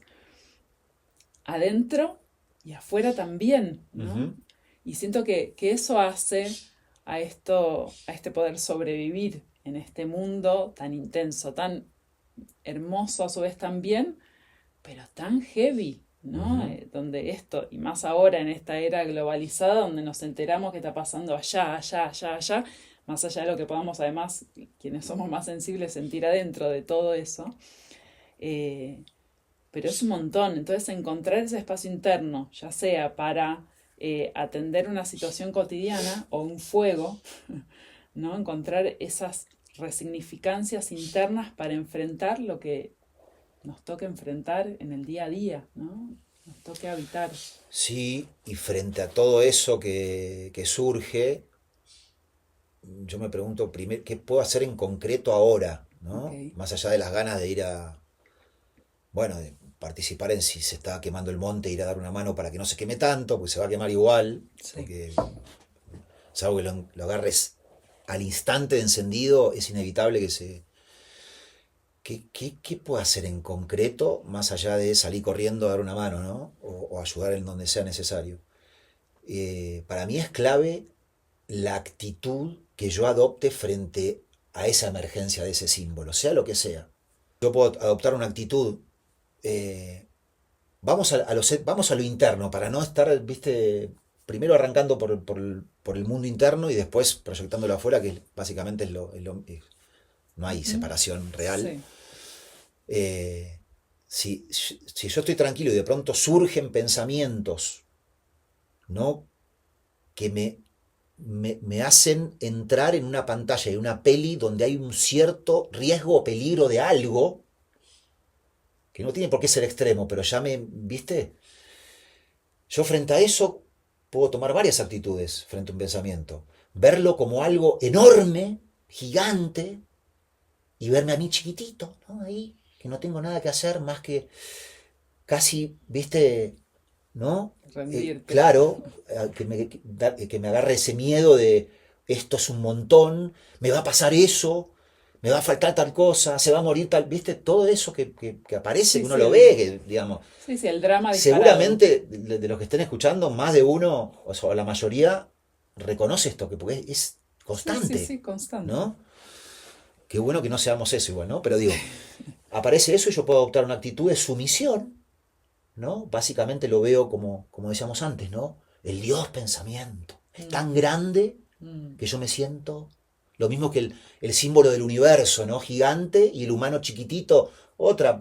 adentro y afuera también, ¿no? uh-huh. Y siento que eso hace a este poder sobrevivir en este mundo tan intenso, tan hermoso a su vez también, pero tan heavy, ¿no? Uh-huh. Donde esto, y más ahora en esta era globalizada, donde nos enteramos que está pasando allá, más allá de lo que podamos además, quienes somos más sensibles, sentir adentro de todo eso, pero es un montón. Entonces encontrar ese espacio interno, ya sea para atender una situación cotidiana o un fuego, ¿no? Encontrar esas resignificancias internas para enfrentar lo que nos toca enfrentar en el día a día, ¿no? Nos toca habitar. Sí, y frente a todo eso que surge, yo me pregunto primero, ¿qué puedo hacer en concreto ahora? ¿No? Okay. Más allá de las ganas de ir bueno, de participar en si se está quemando el monte, ir a dar una mano para que no se queme tanto, porque se va a quemar igual, Sí. porque salvo que lo agarres al instante de encendido, es inevitable que se... ¿Qué puedo hacer en concreto, más allá de salir corriendo a dar una mano, ¿no? O ayudar en donde sea necesario? Para mí es clave la actitud que yo adopte frente a esa emergencia de ese símbolo, sea lo que sea. Yo puedo adoptar una actitud, vamos a lo interno, para no estar, viste, primero arrancando por el mundo interno y después proyectándolo afuera, que básicamente no hay separación real. Sí. Si yo estoy tranquilo y de pronto surgen pensamientos, ¿no? Que me hacen entrar en una pantalla, en una peli donde hay un cierto riesgo o peligro de algo, que no tiene por qué ser extremo, pero ya ¿viste? Yo frente a eso puedo tomar varias actitudes frente a un pensamiento. Verlo como algo enorme, gigante, y verme a mí chiquitito, ¿no? Ahí, que no tengo nada que hacer más que casi, ¿viste? ¿No? Claro, que me agarre ese miedo de esto es un montón, me va a pasar eso, me va a faltar tal cosa, se va a morir tal, ¿viste? Todo eso que aparece, Sí, que uno sí, lo ve, que digamos. Sí, el drama disparado. Seguramente de los que estén escuchando, más de uno, o la mayoría, reconoce esto, porque es constante. Sí, constante. ¿No? Qué bueno que no seamos eso igual, ¿no? Pero digo, aparece eso y yo puedo adoptar una actitud de sumisión, ¿no? Básicamente lo veo como decíamos antes, ¿no? El Dios pensamiento. Es tan grande que yo me siento... Lo mismo que el símbolo del universo, ¿no? Gigante y el humano chiquitito. Otra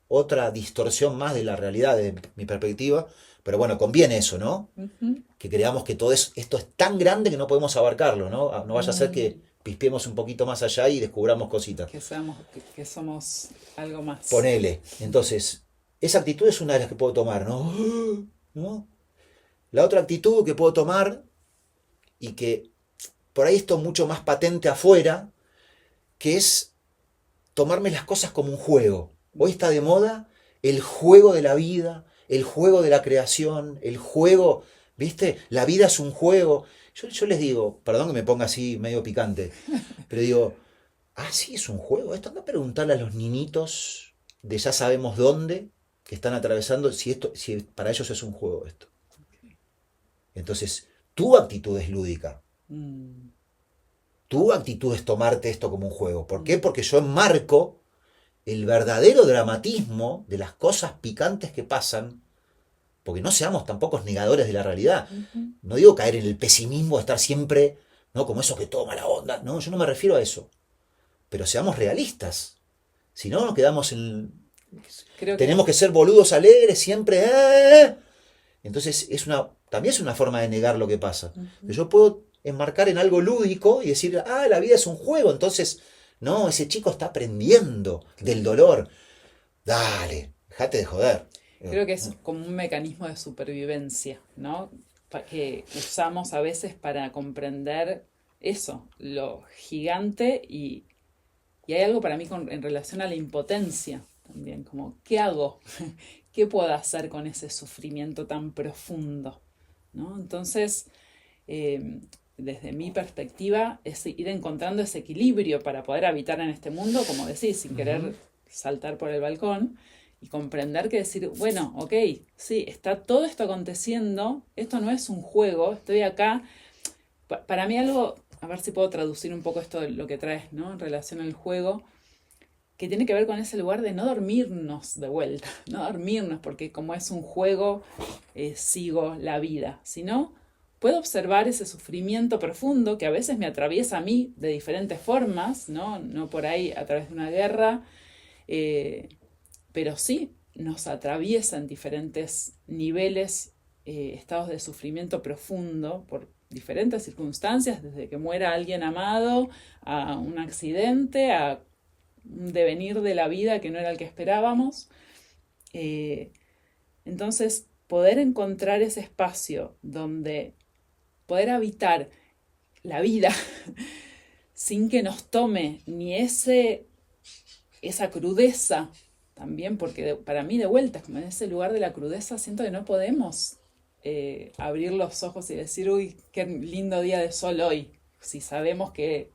otra distorsión más de la realidad, de mi perspectiva. Pero bueno, conviene eso, ¿no? Ujú. Que creamos que todo esto es tan grande que no podemos abarcarlo, ¿no? No vaya a ser que pispiemos un poquito más allá y descubramos cositas. Que somos algo más. Ponele. Entonces, esa actitud es una de las que puedo tomar, ¿no? ¿No? La otra actitud que puedo tomar, y que por ahí esto es mucho más patente afuera, que es tomarme las cosas como un juego. Hoy está de moda el juego de la vida, el juego de la creación, el juego, ¿viste? La vida es un juego. Yo les digo, perdón que me ponga así medio picante, pero digo, ah, sí, es un juego. Esto anda a preguntarle a los niñitos de ya sabemos dónde, que están atravesando, si para ellos es un juego esto. Entonces, tu actitud es lúdica. Mm, Tu actitud es tomarte esto como un juego. ¿Por qué? mm, Porque yo enmarco el verdadero dramatismo de las cosas picantes que pasan, porque no seamos tampoco negadores de la realidad. ujú. No digo caer en el pesimismo, estar siempre, ¿no? Como eso que toma la onda. No, yo no me refiero a eso. Pero seamos realistas. Si no, nos quedamos en... Creo que Tenemos que ser boludos alegres siempre. ¡Eh! Entonces también es una forma de negar lo que pasa. ujú. Pero yo puedo enmarcar en algo lúdico y decir, ah, la vida es un juego, entonces, no, ese chico está aprendiendo del dolor. Dale, déjate de joder. Creo que es como un mecanismo de supervivencia, ¿no? Que usamos a veces para comprender eso, lo gigante y hay algo para mí en relación a la impotencia también, como, ¿qué hago? ¿Qué puedo hacer con ese sufrimiento tan profundo? ¿No? Entonces, eh, desde mi perspectiva, es ir encontrando ese equilibrio para poder habitar en este mundo, como decís, sin querer saltar por el balcón y comprender que decir, bueno, ok, sí, está todo esto aconteciendo, esto no es un juego, estoy acá. Para mí algo, a ver si puedo traducir un poco esto de lo que traes, ¿no? En relación al juego, que tiene que ver con ese lugar de no dormirnos de vuelta, no dormirnos, porque como es un juego, sigo la vida, sino puedo observar ese sufrimiento profundo que a veces me atraviesa a mí de diferentes formas, no, no por ahí a través de una guerra, eh, pero sí nos atraviesa en diferentes niveles, estados de sufrimiento profundo por diferentes circunstancias, desde que muera alguien amado, a un accidente, a un devenir de la vida que no era el que esperábamos. Eh, entonces, poder encontrar ese espacio donde poder habitar la vida sin que nos tome ni esa crudeza también, porque para mí de vuelta, como en ese lugar de la crudeza, siento que no podemos abrir los ojos y decir, uy, qué lindo día de sol hoy, si sabemos que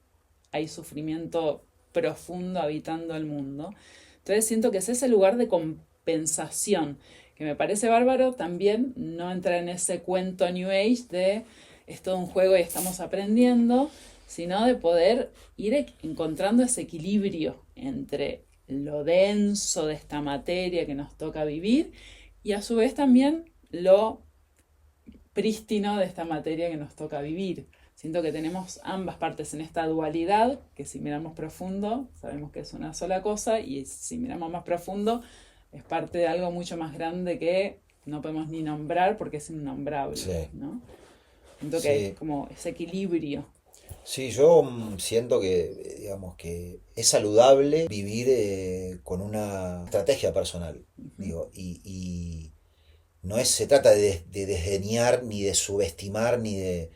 hay sufrimiento profundo habitando el mundo. Entonces siento que es ese lugar de compensación, que me parece bárbaro también no entrar en ese cuento New Age de es todo un juego y estamos aprendiendo, sino de poder ir encontrando ese equilibrio entre lo denso de esta materia que nos toca vivir y a su vez también lo prístino de esta materia que nos toca vivir. Siento que tenemos ambas partes en esta dualidad, que si miramos profundo, sabemos que es una sola cosa, y si miramos más profundo, es parte de algo mucho más grande que no podemos ni nombrar porque es innombrable, Sí, ¿no? Siento que hay sí. como ese equilibrio. Sí, yo siento que, digamos, que es saludable vivir con una estrategia personal, Ujú, digo, y no se trata de desdeñar, ni de subestimar, ni de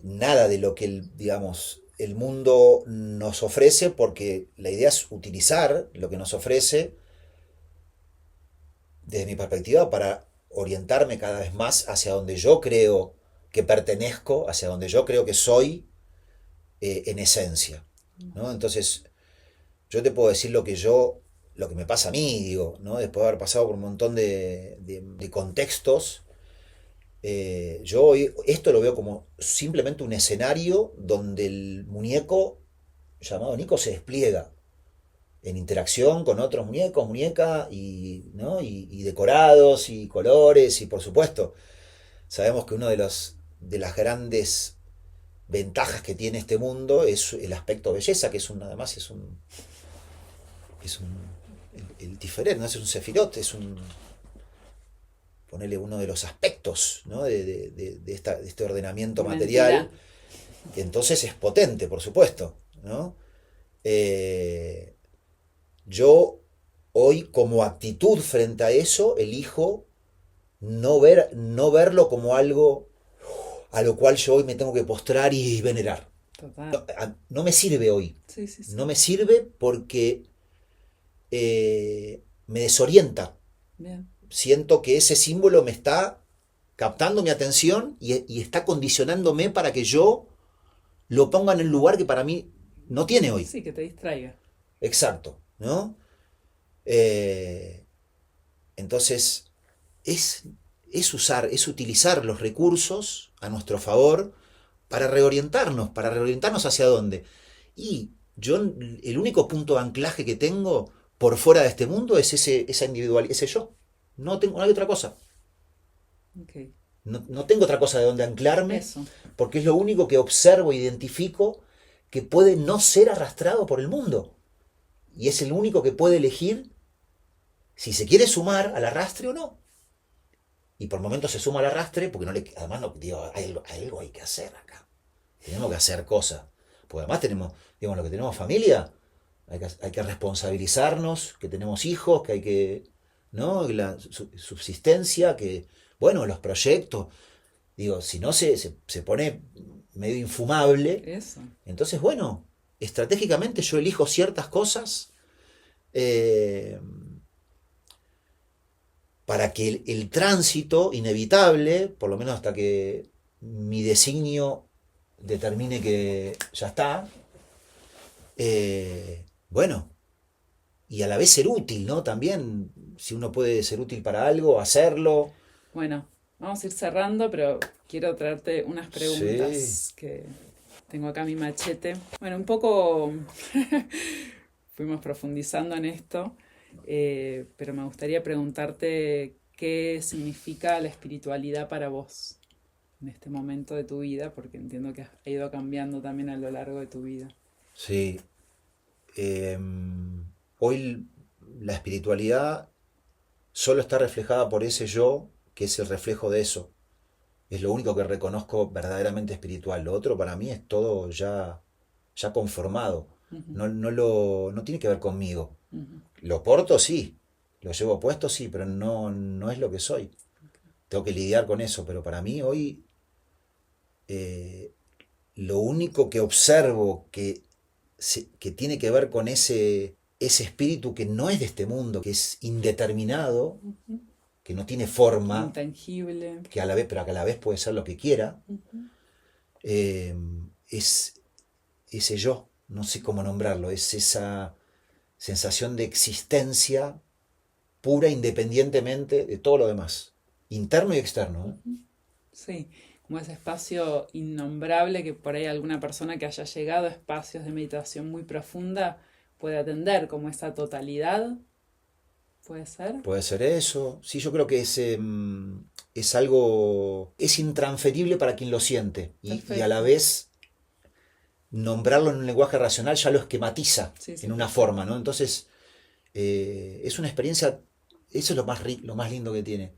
nada de lo que digamos, el mundo nos ofrece, porque la idea es utilizar lo que nos ofrece, desde mi perspectiva, para orientarme cada vez más hacia donde yo creo que pertenezco, hacia donde yo creo que soy, en esencia, ¿no? Entonces, yo te puedo decir lo que me pasa a mí, digo, ¿no? Después de haber pasado por un montón de contextos, esto lo veo como simplemente un escenario donde el muñeco llamado Nico se despliega en interacción con otros muñecos, muñeca, ¿no? Y decorados y colores, y por supuesto, sabemos que uno de las grandes ventajas que tiene este mundo es el aspecto belleza, que es además es un el Tiferet, no es un sefirot, es un, ponerle uno de los aspectos, ¿no? De este ordenamiento Una material. entidad. Entonces es potente, por supuesto, ¿no? Eh, yo hoy como actitud frente a eso elijo no verlo como algo a lo cual yo hoy me tengo que postrar y venerar. Total. No me sirve hoy. Sí, sí, No sí. me sirve porque me desorienta. Bien. Siento que ese símbolo me está captando mi atención y está condicionándome para que yo lo ponga en el lugar que para mí no tiene hoy. Sí, que te distraiga. Exacto, ¿no? Eh, entonces, es, es utilizar los recursos a nuestro favor para reorientarnos hacia dónde. Y yo, el único punto de anclaje que tengo por fuera de este mundo es esa individual, ese yo. No hay otra cosa. Ok. No tengo otra cosa de donde anclarme, Eso. porque es lo único que observo e identifico que puede no ser arrastrado por el mundo. Y es el único que puede elegir si se quiere sumar al arrastre o no. Y por momentos se suma al arrastre, porque además no, digo, algo hay que hacer acá. Tenemos que hacer cosas. Porque además tenemos, digamos, lo que tenemos familia, hay que responsabilizarnos, que tenemos hijos, que hay que, ¿no? La subsistencia, que, bueno, los proyectos. Digo, si no se pone medio infumable, Eso. entonces, bueno, estratégicamente yo elijo ciertas cosas eh, para que el tránsito inevitable, por lo menos hasta que mi designio determine que ya está, bueno, y a la vez ser útil, ¿no? También, si uno puede ser útil para algo, hacerlo. Bueno, vamos a ir cerrando, pero quiero traerte unas Sí, preguntas que tengo acá mi machete. Bueno, un poco fuimos profundizando en esto, pero me gustaría preguntarte qué significa la espiritualidad para vos en este momento de tu vida, porque entiendo que ha ido cambiando también a lo largo de tu vida. sí. Hoy la espiritualidad solo está reflejada por ese yo que es el reflejo de eso. Es lo único que reconozco verdaderamente espiritual. Lo otro para mí es todo ya conformado. Ujú, No tiene que ver conmigo. ujú. Lo porto sí, lo llevo puesto sí, pero no es lo que soy. Tengo que lidiar con eso, pero para mí hoy eh, lo único que observo que tiene que ver con ese espíritu que no es de este mundo, que es indeterminado, que no tiene forma, Intangible. pero que a la vez puede ser lo que quiera, Ujú. eh, es ese yo, no sé cómo nombrarlo, es esa sensación de existencia pura independientemente de todo lo demás, interno y externo. ¿Eh? Sí, como ese espacio innombrable que por ahí alguna persona que haya llegado a espacios de meditación muy profunda puede atender, como esa totalidad, ¿puede ser? Puede ser eso. Sí, yo creo que es algo, es intransferible para quien lo siente y a la Perfecto. vez nombrarlo en un lenguaje racional ya lo esquematiza Sí, sí, en una forma, perfecto. ¿no? Entonces, es una experiencia, eso es lo más lindo que tiene,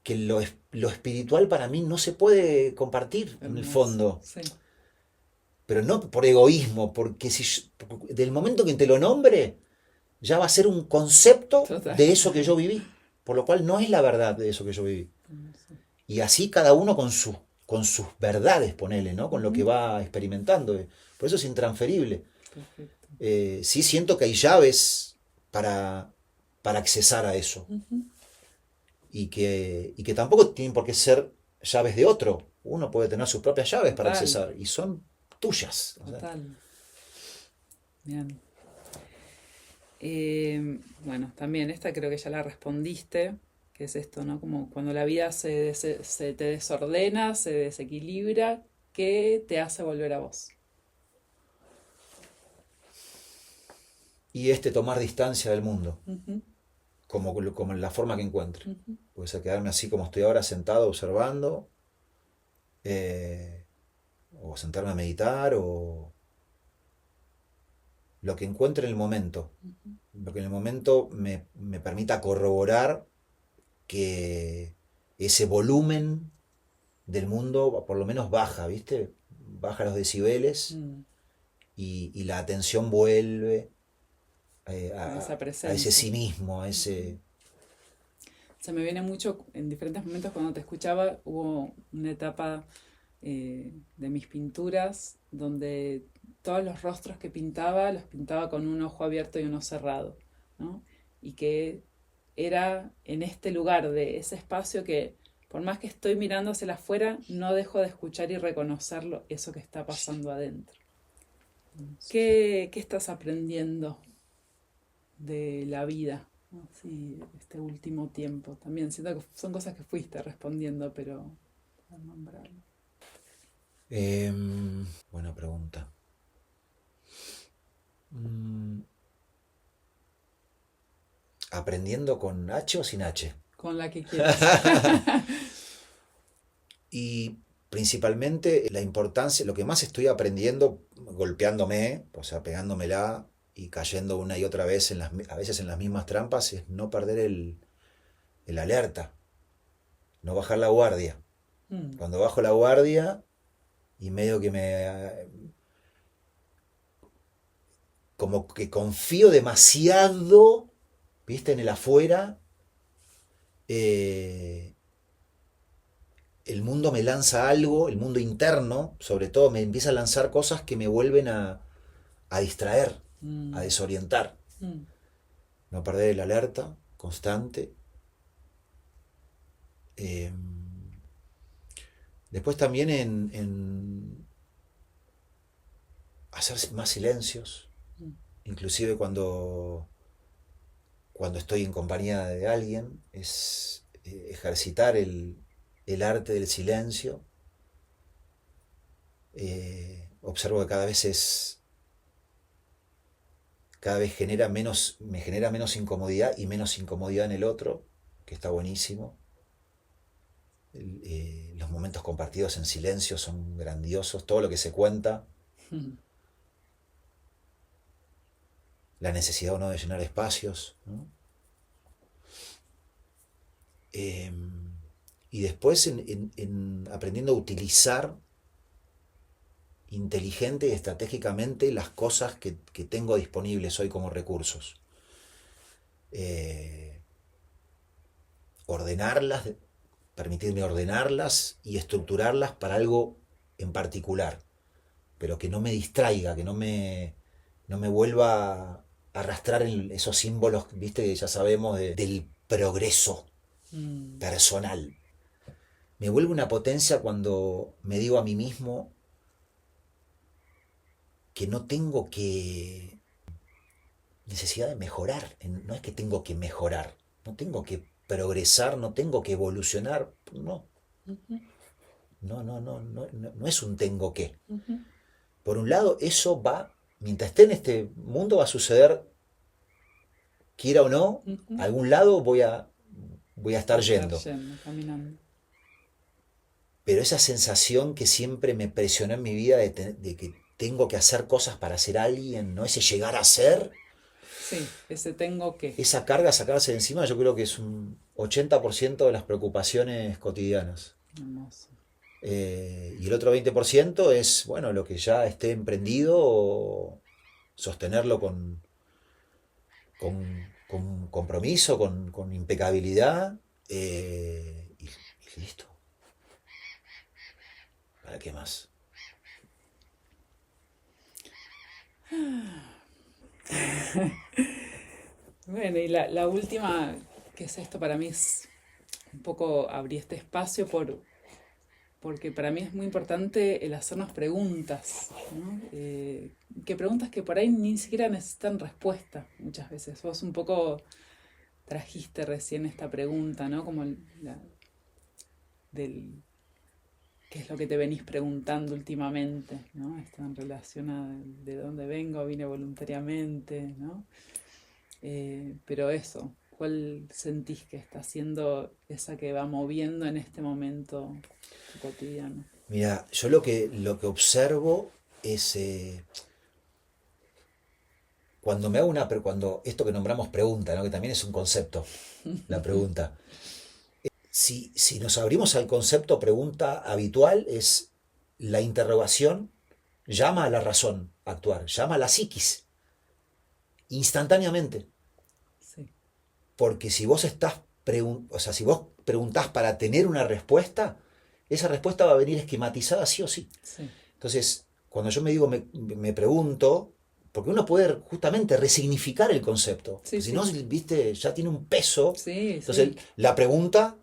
que lo espiritual para mí no se puede compartir en el Hermoso. fondo, Sí, pero no por egoísmo, porque del momento que te lo nombre, ya va a ser un concepto total. de eso que yo viví, por lo cual no es la verdad de eso que yo viví. Hermoso. Y así cada uno con sus verdades, ponele, ¿no? Con lo que Ujú. va experimentando. Por eso es intransferible. Perfecto. Sí siento que hay llaves para accesar a eso. Ujú. Y que tampoco tienen por qué ser llaves de otro. Uno puede tener sus propias llaves para Total, accesar. Y son tuyas. O sea, total. Bien. Bueno, también esta creo que ya la respondiste, que es esto, ¿no? Como cuando la vida se te desordena, se desequilibra, ¿qué te hace volver a vos? y tomar distancia del mundo, Ujú, como en la forma que encuentre. ujú. Puede ser quedarme así como estoy ahora, sentado, observando, eh, o sentarme a meditar, lo que encuentre en el momento, lo que en el momento me permita corroborar que ese volumen del mundo por lo menos baja, ¿viste? Baja los decibeles Mm, y la atención vuelve a esa a ese presencia. sí mismo, a Ujú. ese... Se me viene mucho en diferentes momentos cuando te escuchaba, hubo una etapa de mis pinturas donde todos los rostros que pintaba los pintaba con un ojo abierto y uno cerrado, ¿no? Y que era en este lugar de ese espacio que por más que estoy mirando hacia afuera, no dejo de escuchar y reconocerlo, eso que está pasando adentro. ¿Qué estás aprendiendo de la vida? ¿No? Sí, este último tiempo. También siento que son cosas que fuiste respondiendo, pero para nombrarlo. Buena pregunta. Mm, ¿Aprendiendo con H o sin H? Con la que quieras. Y principalmente la importancia, lo que más estoy aprendiendo golpeándome, o sea, pegándomela y cayendo una y otra vez a veces en las mismas trampas, es no perder el alerta, no bajar la guardia. Mm, Cuando bajo la guardia y medio que como que confío demasiado, viste, en el afuera, eh, el mundo me lanza algo, el mundo interno, sobre todo, me empieza a lanzar cosas que me vuelven a distraer, a mm, desorientar. mm, No perder el alerta constante. Eh, Después también en hacer más silencios, mm, inclusive cuando estoy en compañía de alguien, es ejercitar el arte del silencio. Observo que cada vez me genera menos incomodidad y menos incomodidad en el otro, que está buenísimo. Los momentos compartidos en silencio son grandiosos, todo lo que se cuenta, mm. la necesidad o no de llenar espacios, ¿no? Eh, y después en aprendiendo a utilizar inteligente y estratégicamente las cosas que tengo disponibles hoy como recursos. Eh, Ordenarlas, permitirme ordenarlas y estructurarlas para algo en particular, pero que no me distraiga, que no me vuelva a arrastrar en esos símbolos, viste, que ya sabemos del progreso Mm, personal. Me vuelve una potencia cuando me digo a mí mismo que no tengo que necesidad de mejorar, no es que tengo que mejorar, no tengo que progresar, no tengo que evolucionar, no, ujú, no es un tengo que. ujú, Por un lado, eso va, mientras esté en este mundo va a suceder, quiera o no, ujú. a algún lado voy a estar Voy a estar yendo. yendo, caminando. Pero esa sensación que siempre me presionó en mi vida de que tengo que hacer cosas para ser alguien, ¿no? Ese llegar a ser, Sí, ese tengo que. esa carga sacarse de encima, yo creo que es un 80% de las preocupaciones cotidianas. Hermoso. Y el otro 20% es, bueno, lo que ya esté emprendido, o sostenerlo con compromiso, con impecabilidad, y listo. ¿Para qué más? Bueno, y la última, que es esto, para mí es un poco abrir este espacio porque para mí es muy importante el hacernos preguntas, ¿no? Que preguntas que por ahí ni siquiera necesitan respuesta muchas veces. Vos un poco trajiste recién esta pregunta, ¿no? Como la, del qué es lo que te venís preguntando últimamente, ¿no? Está en relación a de dónde vengo, vine voluntariamente, ¿no? Pero eso, ¿cuál sentís que está siendo esa que va moviendo en este momento tu cotidiano? Mira, yo lo que observo es cuando cuando esto que nombramos pregunta, ¿no? Que también es un concepto, la pregunta. Si nos abrimos al concepto pregunta habitual, es la interrogación llama a la razón a actuar, llama a la psiquis, instantáneamente. Sí, Porque si vos o sea, si vos preguntás para tener una respuesta, esa respuesta va a venir esquematizada sí o sí. sí, Entonces, cuando yo me pregunto, porque uno puede justamente resignificar el concepto, sí, si no, sí, viste, ya tiene un peso. sí, Entonces, sí. la pregunta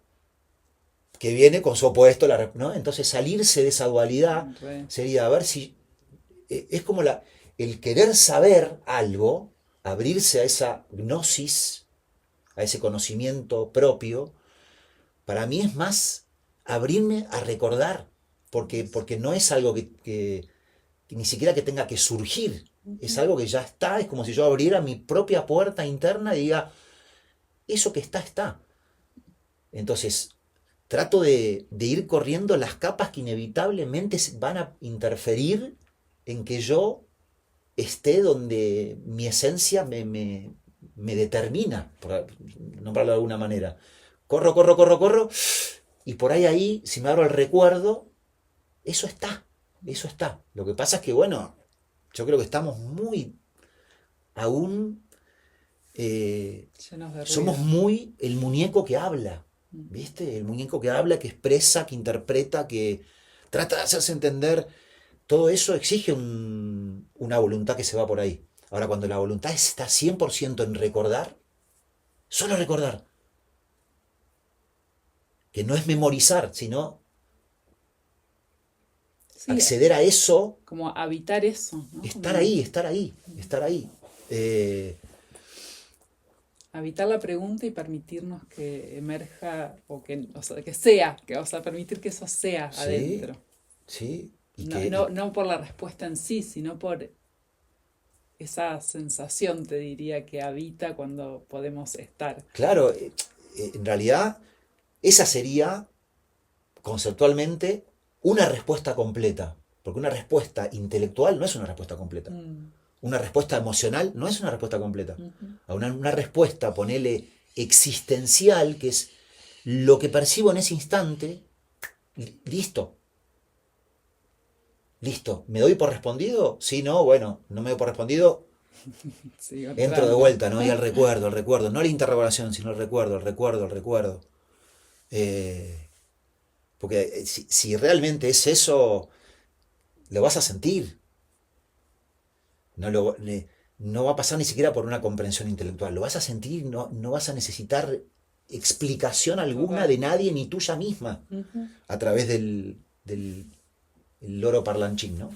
que viene con su opuesto, ¿no? Entonces, salirse de esa dualidad Re. sería a ver si es como el querer saber algo, abrirse a esa gnosis, a ese conocimiento propio, para mí es más abrirme a recordar, Eso. porque no es algo que ni siquiera que tenga que surgir, es Ujú. algo que ya está, es como si yo abriera mi propia puerta interna y diga, eso que está, está. Entonces, trato de ir corriendo las capas que inevitablemente van a interferir en que yo esté donde mi esencia me determina, por nombrarlo de alguna manera. Corro, corro, corro, corro, y por ahí, si me abro el recuerdo, eso está, eso está. Lo que pasa es que, bueno, yo creo que estamos muy, aún, Llenos de somos ruido. muy el muñeco que habla, Mm. ¿viste? El muñeco que habla, que expresa, que interpreta, que trata de hacerse entender. Todo eso exige una voluntad que se va por ahí. Ahora, cuando la voluntad está 100% en recordar, solo recordar, que no es memorizar, sino Sí, acceder a eso, como habitar eso, ¿no? estar Como ahí, estar ahí, estar ahí. Eh, habitar la pregunta y permitirnos que emerja o sea, que sea, o sea, permitir que eso sea sí, adentro. sí, No, no, no por la respuesta en sí, sino por esa sensación, te diría, que habita cuando podemos estar. claro, en realidad esa sería conceptualmente una respuesta completa, porque una respuesta intelectual no es una respuesta completa. Mm, Una respuesta emocional no es una respuesta completa. ujú. A una respuesta, ponele, existencial, que es lo que percibo en ese instante, listo, listo. ¿Me doy por respondido? Sí, no, bueno, no me doy por respondido, Sigo entro de entrando. vuelta, ¿no? Y el recuerdo, no la interrogación, sino el recuerdo, el recuerdo, el recuerdo. Eh, porque si realmente es eso, lo vas a sentir. No, no va a pasar ni siquiera por una comprensión intelectual. Lo vas a sentir, no, no vas a necesitar explicación alguna Total. de nadie ni tuya misma Ujú. a través del el loro parlanchín, ¿no?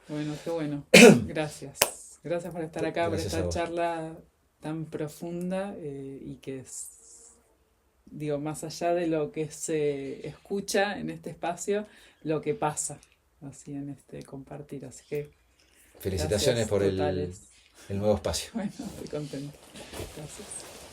Bueno, qué bueno. Gracias. Gracias por estar acá, por Gracias a esta vos. charla tan profunda y que es, digo, más allá de lo que se escucha en este espacio, lo que pasa, así en este compartir. Así que Felicitaciones gracias por totales. el nuevo espacio. Bueno, estoy contenta. Gracias.